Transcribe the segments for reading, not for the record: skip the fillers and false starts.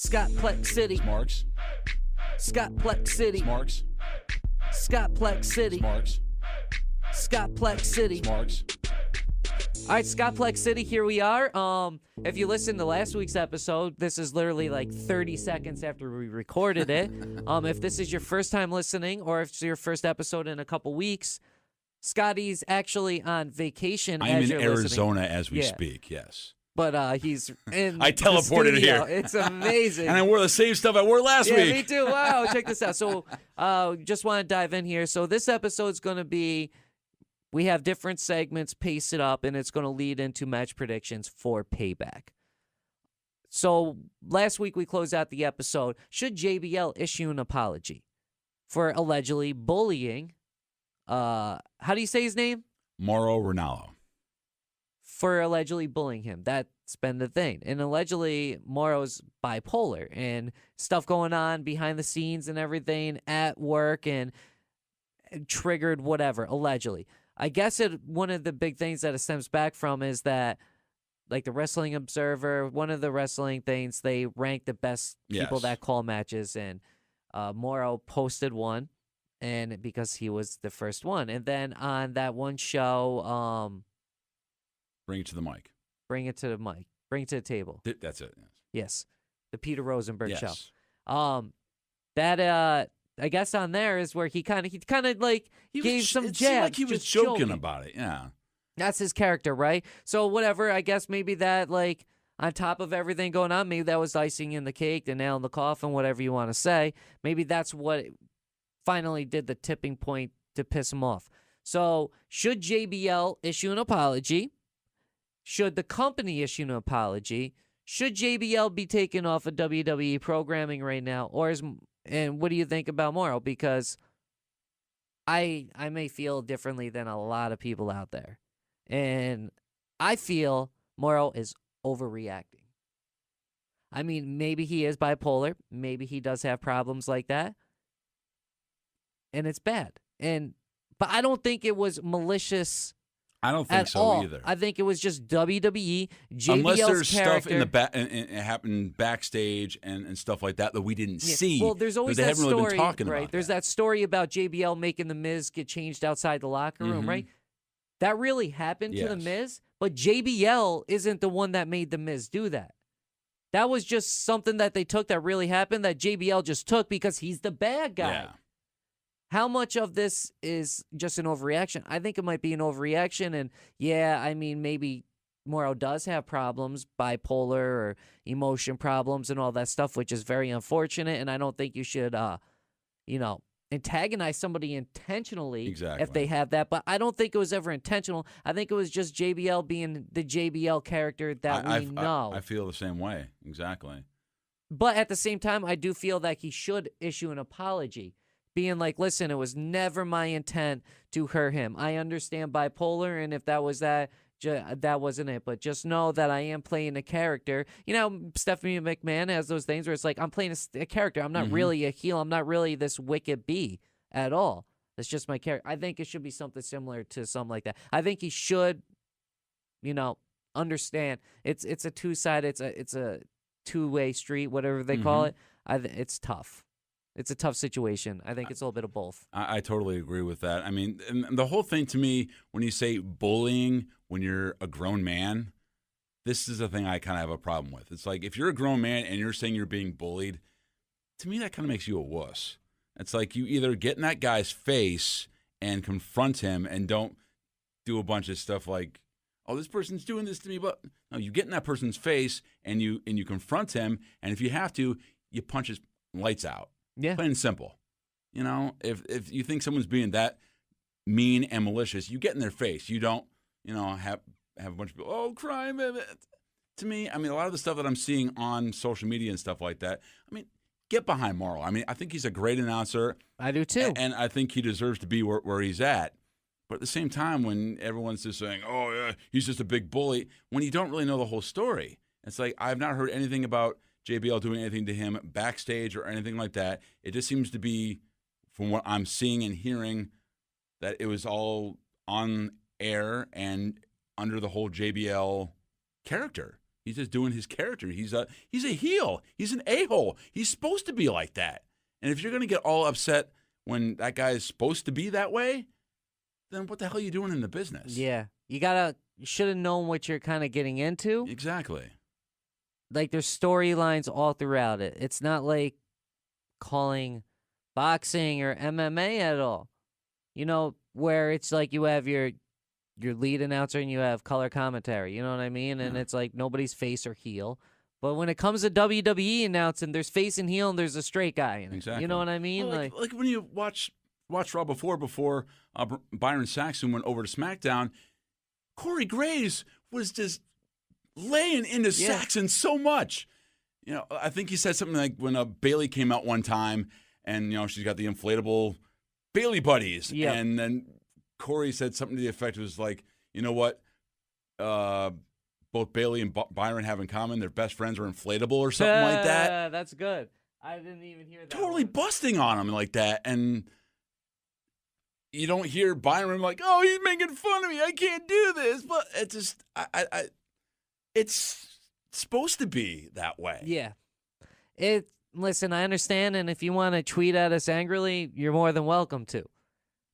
Scott Plex City. Marks. Scott Plex City. Marks. Scott Plex City. Marks. Scott Plex City. Marks. All right, Scott Plex City, here we are. If you listened to last week's episode, this is literally like 30 seconds after we recorded it. If this is your first time listening, or if it's your first episode in a couple weeks, Scotty's actually on vacation. I'm as in you're Arizona listening. as we speak, yes. But he's in I teleported the here. It's amazing. And I wore the same stuff I wore last Yeah, week. me too. Wow, check this out. So just want to dive in here. So this episode's going to be, we have different segments, pace it up, and it's going to lead into match predictions for Payback. So last week we closed out the episode. Should JBL issue an apology for allegedly bullying, how do you say his name? Mauro Ranallo. For allegedly bullying him. That's been the thing. And allegedly, Mauro's bipolar and stuff going on behind the scenes and everything at work and triggered whatever, allegedly. I guess one of the big things that it stems back from is that, like the Wrestling Observer, one of the wrestling things, they rank the best people that call matches, and Mauro posted one, and because he was the first one. And then on that one show, Bring it to the mic. Bring it to the mic. Bring it to the table. That's it. Yes. The Peter Rosenberg Yes. show. That I guess on there is where he kind of like gave some It seemed jabs. like he was just joking about it. Yeah. That's his character, right? So whatever, I guess maybe that, like, on top of everything going on, maybe that was icing in the cake, the nail in the coffin, whatever you want to say. Maybe that's what finally did the tipping point to piss him off. So should JBL issue an apology? Should the company issue an apology? Should JBL be taken off of WWE programming right now? And what do you think about Mauro? Because I may feel differently than a lot of people out there. And I feel Mauro is overreacting. I mean, maybe he is bipolar. Maybe he does have problems like that. And it's bad. But I don't think it was malicious. I don't think so all. either. I think it was just WWE, JBL's Unless there's character. stuff in the and it happened backstage and stuff like that we didn't see. Well, there's always they that haven't story, really been talking right? about There's that. that story about JBL making the Miz get changed outside the locker room, Mhm. right? That really happened to the Yes. Miz, but JBL isn't the one that made the Miz do that. That was just something that they took that really happened that JBL just took because he's the bad guy. Yeah. How much of this is just an overreaction? I think it might be an overreaction. And yeah, I mean, maybe Mauro does have problems, bipolar or emotion problems and all that stuff, which is very unfortunate. And I don't think you should, antagonize somebody intentionally if they have that. But I don't think it was ever intentional. I think it was just JBL being the JBL character that we know. I feel the same way. Exactly. But at the same time, I do feel that he should issue an apology. Being like, listen, it was never my intent to hurt him. I understand bipolar, and if that was that wasn't it. But just know that I am playing a character. You know, Stephanie McMahon has those things where it's like, I'm playing a character. I'm not really a heel. I'm not really this wicked bee at all. That's just my character. I think it should be something similar to something like that. I think he should, understand. It's a two-sided, it's a two-way street, whatever they call it. It's tough. It's a tough situation. I think it's a little bit of both. I totally agree with that. I mean, and the whole thing to me, when you say bullying when you're a grown man, this is the thing I kind of have a problem with. It's like, if you're a grown man and you're saying you're being bullied, to me that kind of makes you a wuss. It's like you either get in that guy's face and confront him and don't do a bunch of stuff like, oh, this person's doing this to me, but no, you get in that person's face and you confront him, and if you have to, you punch his lights out. Yeah. Plain and simple. If you think someone's being that mean and malicious, you get in their face. You don't, have a bunch of people, oh, crime. To me, I mean, a lot of the stuff that I'm seeing on social media and stuff like that, I mean, get behind Mauro. I mean, I think he's a great announcer. I do too. And I think he deserves to be where he's at. But at the same time, when everyone's just saying, oh, yeah, he's just a big bully, when you don't really know the whole story, it's like, I've not heard anything about JBL doing anything to him backstage or anything like that. It just seems to be, from what I'm seeing and hearing, that it was all on air and under the whole JBL character He's just doing his character. He's a heel. He's an a-hole. He's supposed to be like that. And if you're going to get all upset when that guy is supposed to be that way, then what the hell are you doing in the business? Yeah. You should have known what you're kind of getting into. Exactly. Like, there's storylines all throughout it. It's not like calling boxing or MMA at all. Where it's like you have your lead announcer and you have color commentary. You know what I mean? And it's like nobody's face or heel. But when it comes to WWE announcing, there's face and heel and there's a straight guy in it. Exactly. You know what I mean? Well, like when you watch Raw before Byron Saxton went over to SmackDown, Corey Graves was just laying into Saxon so much. I think he said something like when Bayley came out one time and, she's got the inflatable Bayley buddies. Yep. And then Corey said something to the effect was like, you know what? Both Bayley and Byron have in common. Their best friends are inflatable or something like that. That's good. I didn't even hear that. Totally busting on him like that. And you don't hear Byron like, oh, he's making fun of me. I can't do this. But it's just, it's supposed to be that way. Yeah. Listen, I understand, and if you want to tweet at us angrily, you're more than welcome to.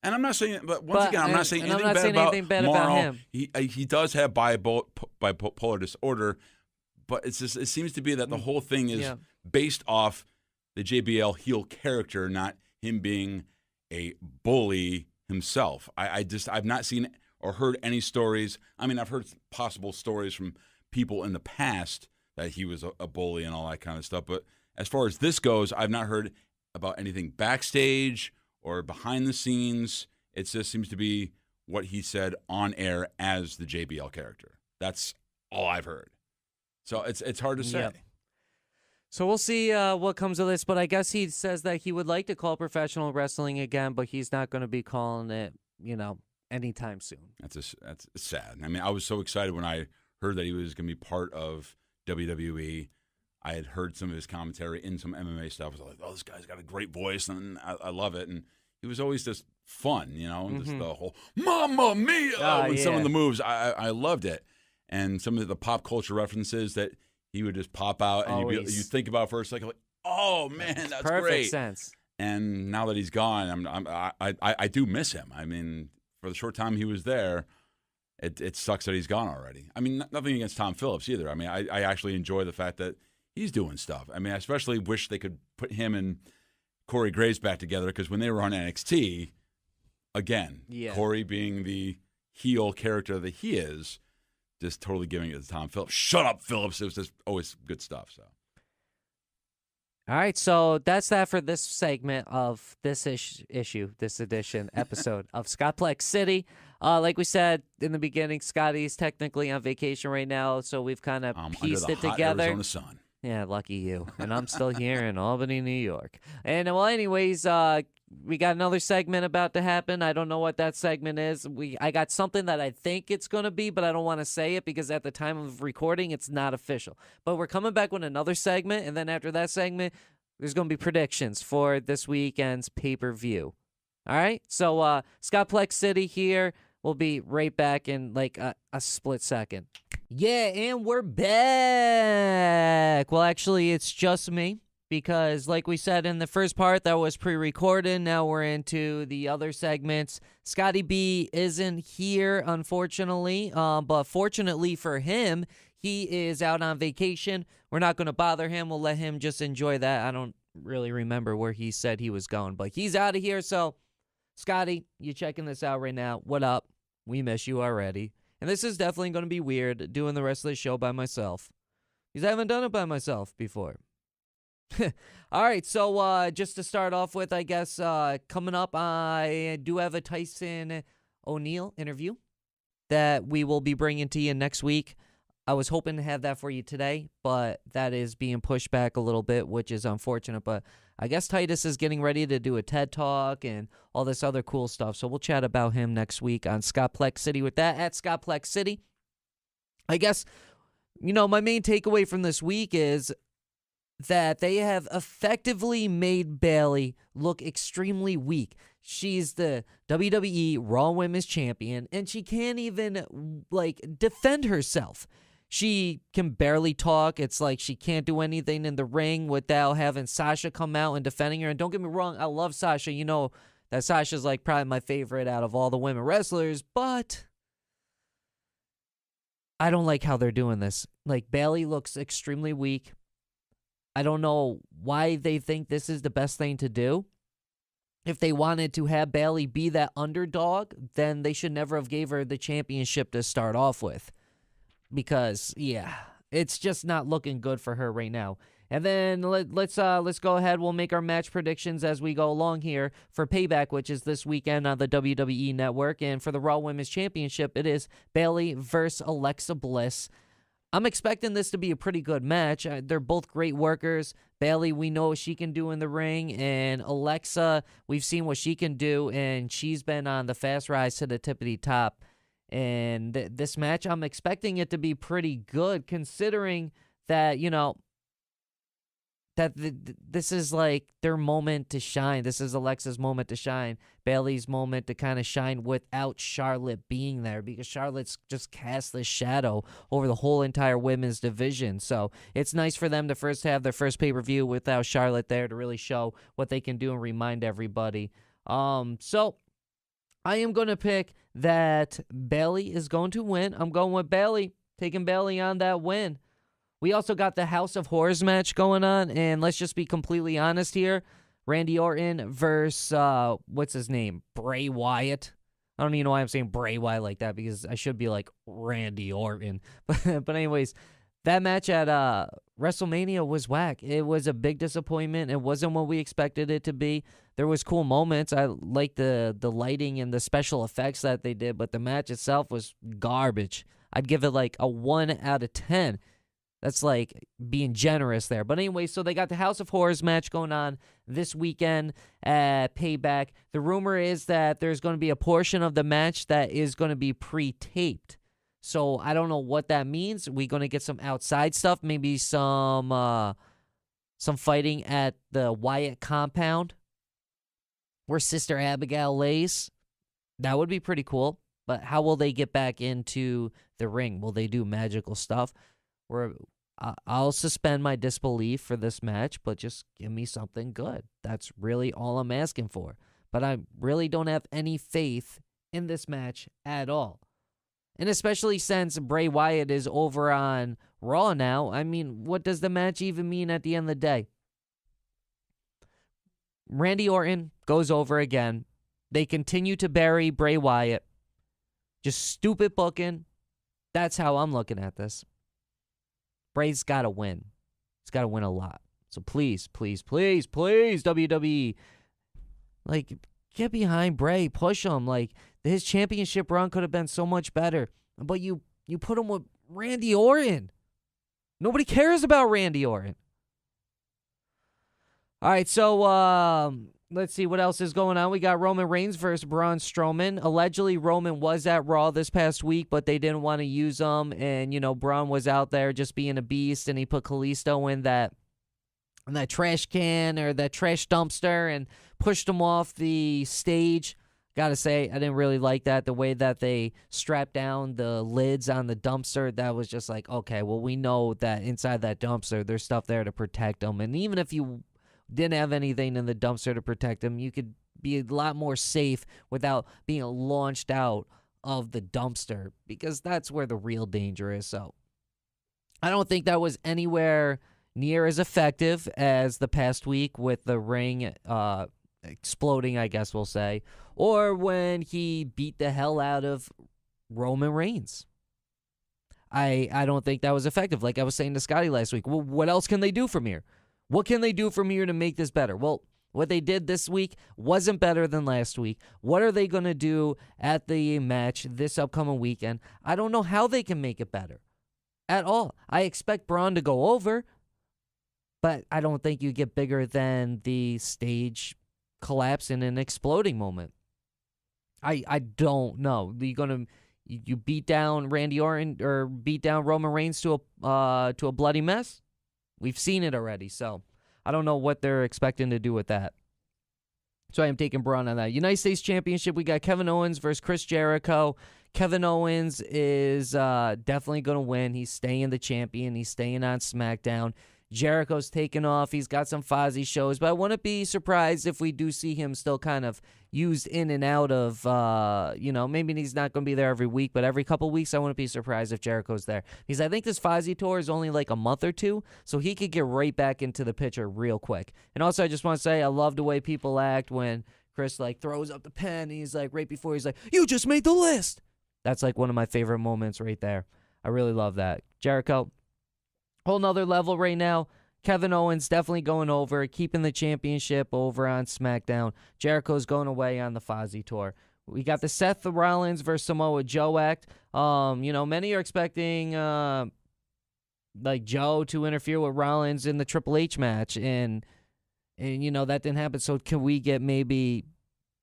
And I'm not saying, but once again, I'm not saying anything bad about Mauro. Him. He does have bipolar disorder, but it seems to be that the whole thing is based off the JBL heel character, not him being a bully himself. I've not seen or heard any stories. I mean, I've heard possible stories from people in the past that he was a bully and all that kind of stuff, but as far as this goes, I've not heard about anything backstage or behind the scenes. It just seems to be what he said on air as the JBL character. That's all I've heard. So it's hard to say. Yep. So we'll see what comes of this, but I guess he says that he would like to call professional wrestling again, but he's not going to be calling it, anytime soon. That's sad. I mean, I was so excited when I heard that he was going to be part of WWE. I had heard some of his commentary in some MMA stuff. I was like, oh, this guy's got a great voice, and I love it. And he was always just fun, just the whole Mamma Mia with some of the moves. I loved it. And some of the pop culture references that he would just pop out, and you think about for a second, like, oh, man, that's perfect great. Sense. And now that he's gone, I do miss him. I mean, for the short time he was there, it sucks that he's gone already. I mean, nothing against Tom Phillips either. I mean, I actually enjoy the fact that he's doing stuff. I mean, I especially wish they could put him and Corey Graves back together, because when they were on NXT, again, Corey being the heel character that he is, just totally giving it to Tom Phillips. Shut up, Phillips. It was just always good stuff. So, all right, so that's that for this segment of this episode of Scott Plex City. Like we said in the beginning, Scotty's technically on vacation right now, so we've kind of pieced it together. Arizona sun. Yeah, lucky you. And I'm still here in Albany, New York. And, well, anyways, we got another segment about to happen. I don't know what that segment is. I got something that I think it's going to be, but I don't want to say it because at the time of recording, it's not official. But we're coming back with another segment, and then after that segment, there's going to be predictions for this weekend's pay-per-view. All right? So, Scott Plex City here. We'll be right back in like a split second. Yeah, and we're back. Well, actually, it's just me because, like we said in the first part, that was pre-recorded. Now we're into the other segments. Scotty B isn't here, unfortunately, but fortunately for him, he is out on vacation. We're not going to bother him. We'll let him just enjoy that. I don't really remember where he said he was going, but he's out of here. So, Scotty, you checking this out right now. What up? We miss you already. And this is definitely going to be weird, doing the rest of the show by myself, because I haven't done it by myself before. All right, so just to start off with, I guess, coming up, I do have a Tyson O'Neill interview that we will be bringing to you next week. I was hoping to have that for you today, but that is being pushed back a little bit, which is unfortunate. But I guess Titus is getting ready to do a TED Talk and all this other cool stuff. So we'll chat about him next week on Scott Plex City with that at Scott Plex City. I guess, my main takeaway from this week is that they have effectively made Bayley look extremely weak. She's the WWE Raw Women's Champion, and she can't even, defend herself. She can barely talk. It's like she can't do anything in the ring without having Sasha come out and defending her. And don't get me wrong, I love Sasha. You know that Sasha's like probably my favorite out of all the women wrestlers, but I don't like how they're doing this. Like, Bayley looks extremely weak. I don't know why they think this is the best thing to do. If they wanted to have Bayley be that underdog, then they should never have gave her the championship to start off with. Because, yeah, it's just not looking good for her right now. And then let's go ahead. We'll make our match predictions as we go along here for Payback, which is this weekend on the WWE Network. And for the Raw Women's Championship, it is Bayley versus Alexa Bliss. I'm expecting this to be a pretty good match. They're both great workers. Bayley, we know what she can do in the ring. And Alexa, we've seen what she can do. And she's been on the fast rise to the tippity top. And this match, I'm expecting it to be pretty good, considering that, you know, that this is like their moment to shine. This is Alexa's moment to shine. Bayley's moment to kind of shine without Charlotte being there, because Charlotte's just cast this shadow over the whole entire women's division. So it's nice for them to first have their first pay-per-view without Charlotte there to really show what they can do and remind everybody. So I am going to pick that Bayley is going to win. I'm going with Bayley, taking Bayley on that win. We also got the House of Horrors match going on, and let's just be completely honest here. Randy Orton versus, what's his name? Bray Wyatt. I don't even know why I'm saying Bray Wyatt like that, because I should be like Randy Orton. But anyways, that match at WrestleMania was whack. It was a big disappointment. It wasn't what we expected it to be. There was cool moments. I liked the lighting and the special effects that they did, but the match itself was garbage. I'd give it like a 1 out of 10. That's like being generous there. But anyway, so they got the House of Horrors match going on this weekend at Payback. The rumor is that there's going to be a portion of the match that is going to be pre-taped. So I don't know what that means. We're going to get some outside stuff, maybe some fighting at the Wyatt compound where Sister Abigail lays. That would be pretty cool. But how will they get back into the ring? Will they do magical stuff? I'll suspend my disbelief for this match, but just give me something good. That's really all I'm asking for. But I really don't have any faith in this match at all. And especially since Bray Wyatt is over on Raw now, I mean, what does the match even mean at the end of the day? Randy Orton goes over again. They continue to bury Bray Wyatt. Just stupid booking. That's how I'm looking at this. Bray's got to win. He's got to win a lot. So please, please, please, please, WWE, like, get behind Bray. Push him. Like, his championship run could have been so much better. But you put him with Randy Orton. Nobody cares about Randy Orton. All right, so let's see what else is going on. We got Roman Reigns versus Braun Strowman. Allegedly, Roman was at Raw this past week, but they didn't want to use him. And, you know, Braun was out there just being a beast, and he put Kalisto in that trash can or that trash dumpster and pushed him off the stage. Gotta say, I didn't really like that. The way that they strapped down the lids on the dumpster, that was just like, okay, well, we know that inside that dumpster, there's stuff there to protect them. And even if you didn't have anything in the dumpster to protect him, you could be a lot more safe without being launched out of the dumpster, because that's where the real danger is. So I don't think that was anywhere near as effective as the past week with the ring exploding, I guess we'll say, or when he beat the hell out of Roman Reigns. I don't think that was effective. Like I was saying to Scotty last week, well, what else can they do from here? What can they do from here to make this better? Well, what they did this week wasn't better than last week. What are they going to do at the match this upcoming weekend? I don't know how they can make it better at all. I expect Braun to go over, but I don't think you get bigger than the stage collapse in an exploding moment. I don't know. You beat down Randy Orton or beat down Roman Reigns to a bloody mess? We've seen it already, so I don't know what they're expecting to do with that. So I am taking Braun on that. United States Championship, we got Kevin Owens versus Chris Jericho. Kevin Owens is definitely going to win. He's staying the champion. He's staying on SmackDown. Jericho's taking off. He's got some Fozzy shows, but I wouldn't be surprised if we do see him still kind of used in and out of, maybe he's not going to be there every week, but every couple weeks I wouldn't be surprised if Jericho's there. Because I think this Fozzy tour is only like a month or two, so he could get right back into the picture real quick. And also I just want to say I love the way people act when Chris like throws up the pen and he's like, right before he's like, you just made the list. That's like one of my favorite moments right there. I really love that. Jericho, whole nother level right now. Kevin Owens definitely going over, keeping the championship over on SmackDown. Jericho's going away on the Fozzy tour. We got the Seth Rollins versus Samoa Joe act. Many are expecting Joe to interfere with Rollins in the Triple H match, and that didn't happen. So can we get maybe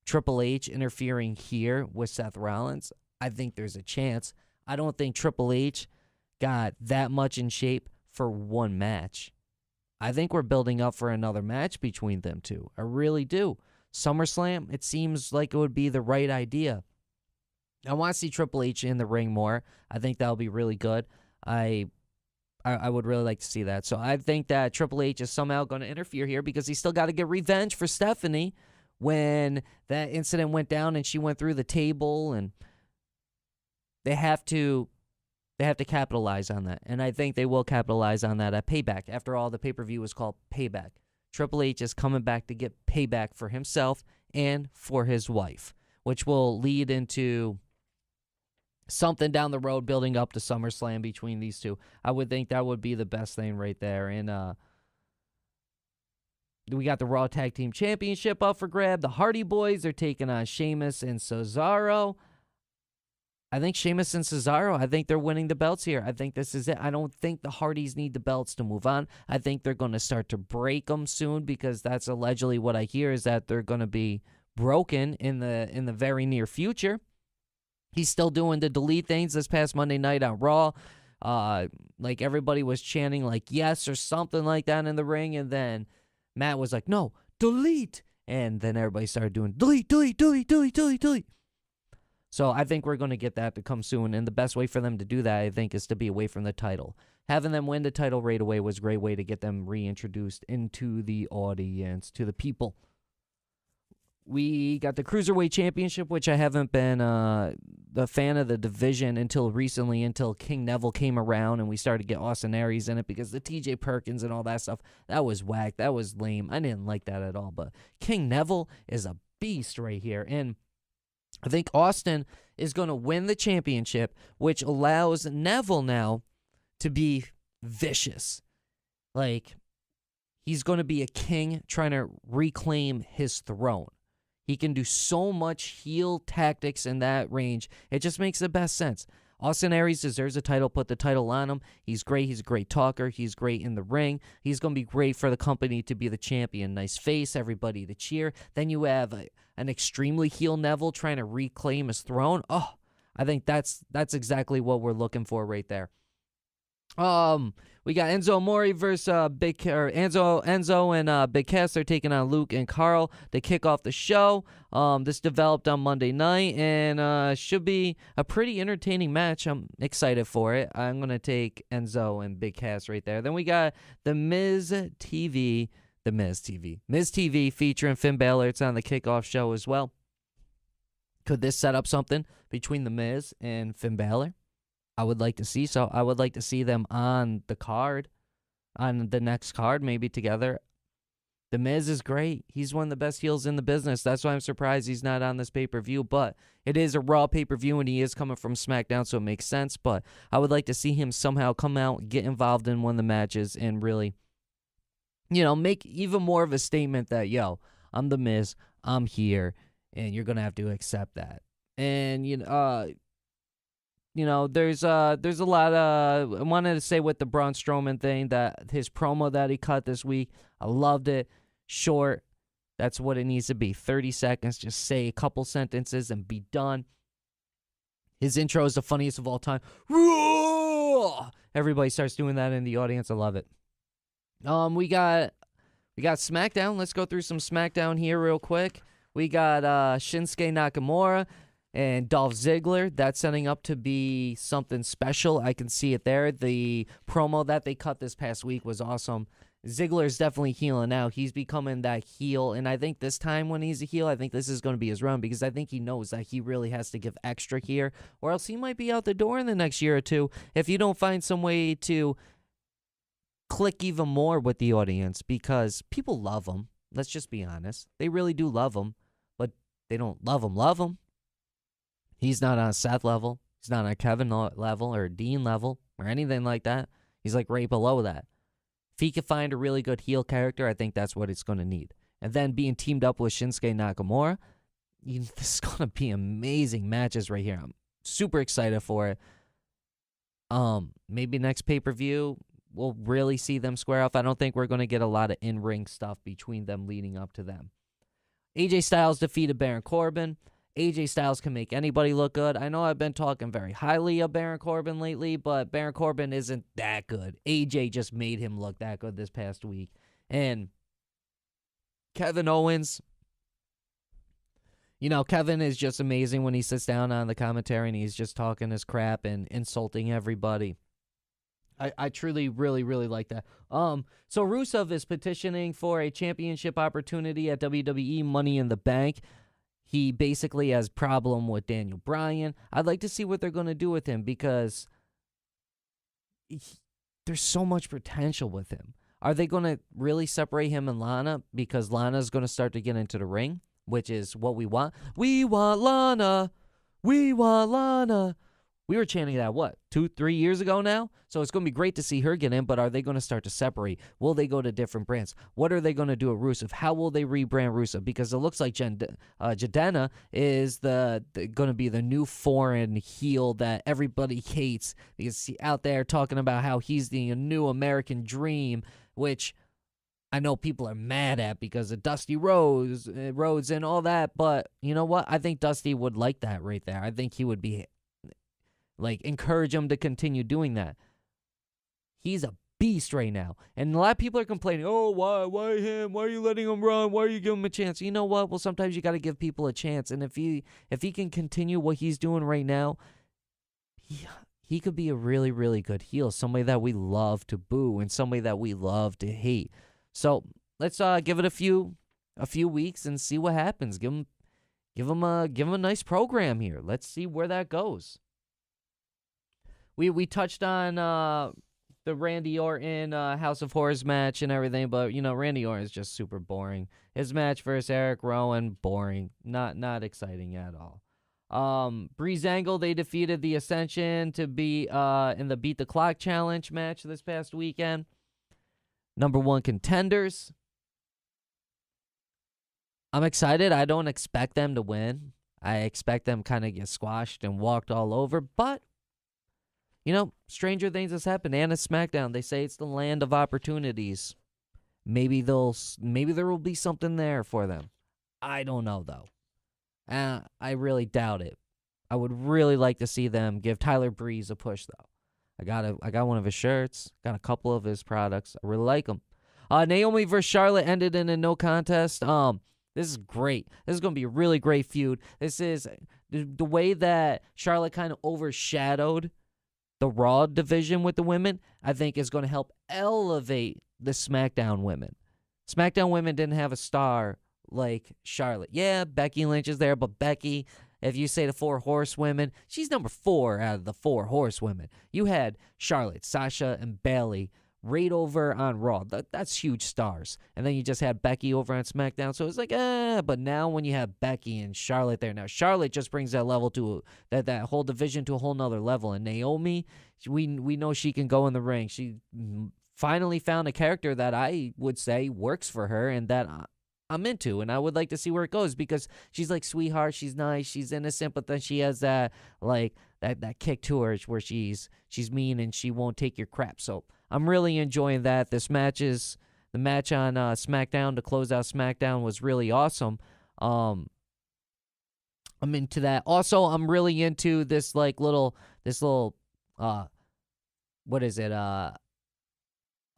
Triple H interfering here with Seth Rollins? I think there's a chance. I don't think Triple H got that much in shape for one match. I think we're building up for another match between them two. I really do. SummerSlam, it seems like it would be the right idea. I want to see Triple H in the ring more. I think that'll be really good. I would really like to see that. So I think that Triple H is somehow going to interfere here because he's still got to get revenge for Stephanie when that incident went down and she went through the table, and they have to capitalize on that, and I think they will capitalize on that at Payback. After all, the pay-per-view was called Payback. Triple H is coming back to get payback for himself and for his wife, which will lead into something down the road building up to SummerSlam between these two. I would think that would be the best thing right there. And we got the Raw Tag Team Championship up for grab. The Hardy Boys are taking on Sheamus and Cesaro. I think Sheamus and Cesaro, I think they're winning the belts here. I think this is it. I don't think the Hardys need the belts to move on. I think they're going to start to break them soon because that's allegedly what I hear is that they're going to be broken in the very near future. He's still doing the delete things this past Monday night on Raw. Like everybody was chanting like yes or something like that in the ring, and then Matt was like, no, delete. And then everybody started doing delete, delete, delete, delete, delete, delete. So I think we're going to get that to come soon, and the best way for them to do that, I think, is to be away from the title. Having them win the title right away was a great way to get them reintroduced into the audience, to the people. We got the Cruiserweight Championship, which I haven't been a fan of the division until recently, until King Neville came around and we started to get Austin Aries in it because the TJ Perkins and all that stuff, that was whack. That was lame. I didn't like that at all, but King Neville is a beast right here, and I think Austin is going to win the championship, which allows Neville now to be vicious. Like, he's going to be a king trying to reclaim his throne. He can do so much heel tactics in that range. It just makes the best sense. Austin Aries deserves a title. Put the title on him. He's great. He's a great talker. He's great in the ring. He's going to be great for the company to be the champion. Nice face, everybody to cheer. Then you have an extremely heel Neville trying to reclaim his throne. Oh, I think that's exactly what we're looking for right there. We got Enzo Amore versus Enzo and Big Cass. They're taking on Luke and Carl to kick off the show. This developed on Monday night and should be a pretty entertaining match. I'm excited for it. I'm going to take Enzo and Big Cass right there. Then we got the Miz TV featuring Finn Balor. It's on the kickoff show as well. Could this set up something between the Miz and Finn Balor? I would like to see so. I would like to see them on the card, on the next card, maybe together. The Miz is great. He's one of the best heels in the business. That's why I'm surprised he's not on this pay-per-view. But it is a Raw pay-per-view, and he is coming from SmackDown, so it makes sense. But I would like to see him somehow come out, get involved in one of the matches, and really, make even more of a statement that, yo, I'm the Miz, I'm here, and you're going to have to accept that. And, there's a lot of, I wanted to say with the Braun Strowman thing, that his promo that he cut this week, I loved it. Short, that's what it needs to be. 30 seconds, just say a couple sentences and be done. His intro is the funniest of all time. Everybody starts doing that in the audience. I love it. We got SmackDown. Let's go through some SmackDown here real quick. We got Shinsuke Nakamura and Dolph Ziggler. That's setting up to be something special. I can see it there. The promo that they cut this past week was awesome. Ziggler's definitely healing now. He's becoming that heel, and I think this time when he's a heel, I think this is going to be his run because I think he knows that he really has to give extra here, or else he might be out the door in the next year or two if you don't find some way to click even more with the audience because people love him. Let's just be honest. They really do love him, but they don't love him. He's not on Seth level. He's not on Kevin level or Dean level or anything like that. He's like right below that. If he can find a really good heel character, I think that's what it's going to need. And then being teamed up with Shinsuke Nakamura, this is going to be amazing matches right here. I'm super excited for it. Maybe next pay-per-view, we'll really see them square off. I don't think we're going to get a lot of in-ring stuff between them leading up to them. AJ Styles defeated Baron Corbin. AJ Styles can make anybody look good. I know I've been talking very highly of Baron Corbin lately, but Baron Corbin isn't that good. AJ just made him look that good this past week. And Kevin Owens, Kevin is just amazing when he sits down on the commentary and he's just talking his crap and insulting everybody. I truly, really, really like that. So Rusev is petitioning for a championship opportunity at WWE Money in the Bank. He basically has problem with Daniel Bryan. I'd like to see what they're going to do with him because there's so much potential with him. Are they going to really separate him and Lana because Lana's going to start to get into the ring, which is what we want? We want Lana. We want Lana. We were chanting that, 2-3 years ago now? So it's going to be great to see her get in, but are they going to start to separate? Will they go to different brands? What are they going to do with Rusev? How will they rebrand Rusev? Because it looks like Jadena is going to be the new foreign heel that everybody hates because he's out there talking about how he's the new American dream, which I know people are mad at because of Dusty Rhodes and all that, but you know what? I think Dusty would like that right there. I think he would be encourage him to continue doing that. He's a beast right now. And a lot of people are complaining, oh, why him? Why are you letting him run? Why are you giving him a chance? You know what? Well, sometimes you got to give people a chance. And if he can continue what he's doing right now, he could be a really, really good heel. Somebody that we love to boo and somebody that we love to hate. So let's give it a few weeks and see what happens. Give him a nice program here. Let's see where that goes. We touched on the Randy Orton House of Horrors match and everything, but Randy Orton is just super boring. His match versus Eric Rowan, boring, not exciting at all. Breezangle, they defeated the Ascension to be in the Beat the Clock Challenge match this past weekend. Number 1 contenders. I'm excited. I don't expect them to win. I expect them kind of get squashed and walked all over, but stranger things has happened. And at SmackDown, they say it's the land of opportunities. Maybe there will be something there for them. I don't know though. I really doubt it. I would really like to see them give Tyler Breeze a push though. I got one of his shirts. Got a couple of his products. I really like them. Naomi versus Charlotte ended in a no contest. This is great. This is going to be a really great feud. This is the way that Charlotte kind of overshadowed the Raw division with the women, I think is going to help elevate the SmackDown women. SmackDown women didn't have a star like Charlotte. Yeah, Becky Lynch is there, but Becky, if you say the 4 horsewomen, she's number 4 out of the 4 horsewomen. You had Charlotte, Sasha, and Bayley right over on Raw. That's huge stars. And then you just had Becky over on SmackDown. So it's like, but now when you have Becky and Charlotte there, now Charlotte just brings that level to that whole division to a whole nother level. And Naomi, we know she can go in the ring. She finally found a character that I would say works for her and that I'm into, and I would like to see where it goes because she's like sweetheart, she's nice, she's innocent, but then she has that that kick to her where she's mean and she won't take your crap. So I'm really enjoying that. The match on SmackDown to close out SmackDown was really awesome. I'm into that. Also, I'm really into this little what is it? A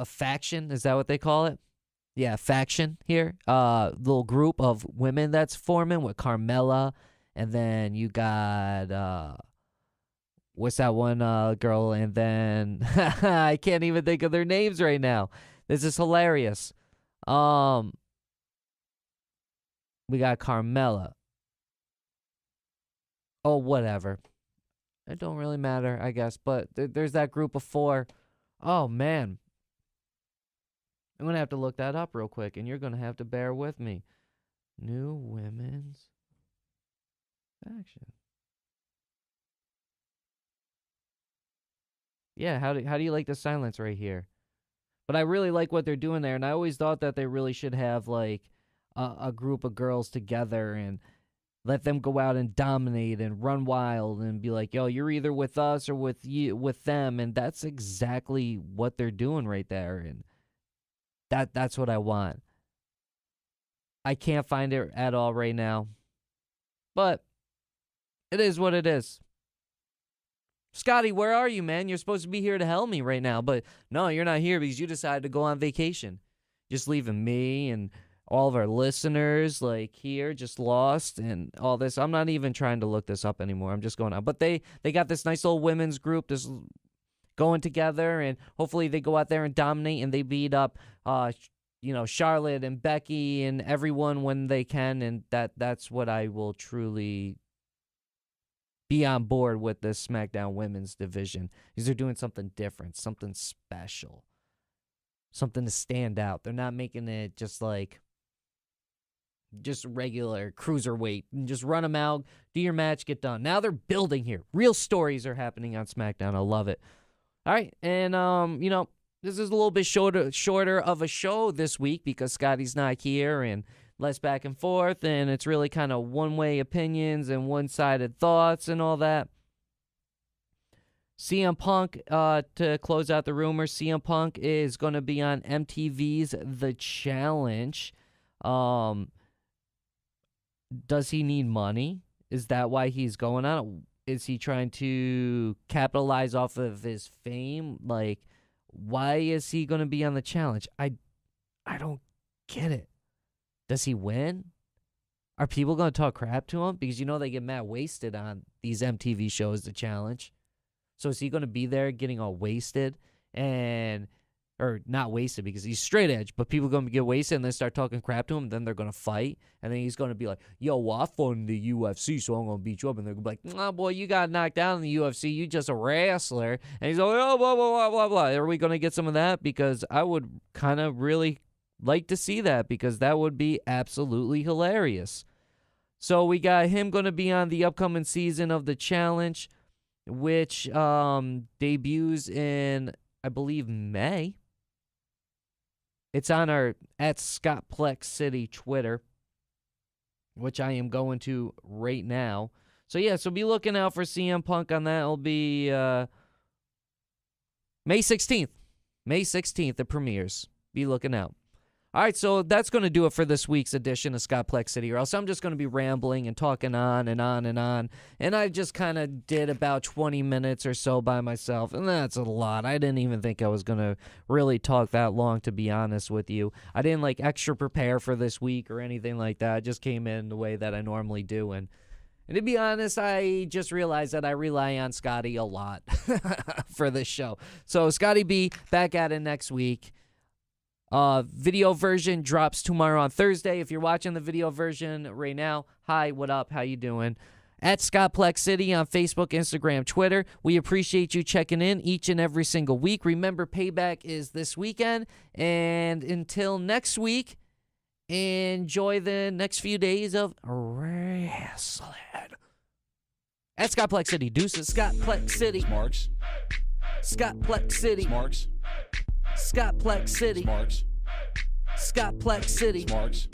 faction? Is that what they call it? faction here. Little group of women that's forming with Carmella, and then you got what's that one girl? And then I can't even think of their names right now. This is hilarious. We got Carmella. Oh, whatever. It don't really matter, I guess. But there's that group of 4. Oh, man. I'm going to have to look that up real quick, and you're going to have to bear with me. New women's faction. Yeah, how do you like the silence right here? But I really like what they're doing there, and I always thought that they really should have, like, a group of girls together and let them go out and dominate and run wild and be like, yo, you're either with us or with them. And that's exactly what they're doing right there. And that's what I want. I can't find it at all right now. But it is what it is. Scotty, where are you, man? You're supposed to be here to help me right now. But no, you're not here because you decided to go on vacation. Just leaving me and all of our listeners, like, here, just lost and all this. I'm not even trying to look this up anymore. I'm just going on. But they got this nice little women's group this going together, and hopefully they go out there and dominate, and they beat up, Charlotte and Becky and everyone when they can, and that's what I will truly be on board with this SmackDown women's division, because they're doing something different, something special, something to stand out. They're not making it just regular cruiserweight and just run them out, do your match, get done. Now they're building here. Real stories are happening on SmackDown. I love it. All right, and this is a little bit shorter of a show this week because Scotty's not here, and less back and forth, and it's really kind of one-way opinions and one-sided thoughts and all that. CM Punk, to close out the rumors, CM Punk is going to be on MTV's The Challenge. Does he need money? Is that why he's going on it? Is he trying to capitalize off of his fame? Like, why is he going to be on The Challenge? I don't get it. Does he win? Are people going to talk crap to him? Because they get mad wasted on these MTV shows, The Challenge. So is he going to be there getting all wasted or not wasted because he's straight edge, but people are going to get wasted and then start talking crap to him, and then they're going to fight, and then he's going to be like, yo, well, I fought in the UFC, so I'm going to beat you up, and they're going to be like, nah, boy, you got knocked down in the UFC, you just a wrestler, and he's like, oh, blah, blah, blah, blah, blah. Are we going to get some of that? Because I would kind of really like to see that, because that would be absolutely hilarious. So we got him going to be on the upcoming season of The Challenge, which debuts in, I believe, May. It's on our @ScottPlex City Twitter, which I am going to right now. So yeah, so be looking out for CM Punk on that. It'll be May 16th. May 16th it premieres. Be looking out. All right, so that's going to do it for this week's edition of ScottPlex City, or else I'm just going to be rambling and talking on and on and on. And I just kind of did about 20 minutes or so by myself, and that's a lot. I didn't even think I was going to really talk that long, to be honest with you. I didn't extra prepare for this week or anything like that. I just came in the way that I normally do. And to be honest, I just realized that I rely on Scotty a lot for this show. So Scotty B, back at it next week. Video version drops tomorrow on Thursday. If you're watching the video version right now, hi, what up? How you doing? @ScottPlex City on Facebook, Instagram, Twitter. We appreciate you checking in each and every single week. Remember, Payback is this weekend. And until next week, enjoy the next few days of wrestling. @ScottPlex City. Deuces. ScottPlex City. Marks. ScottPlex City. Marks. ScottPlex City. Marks. ScottPlex City. Marks.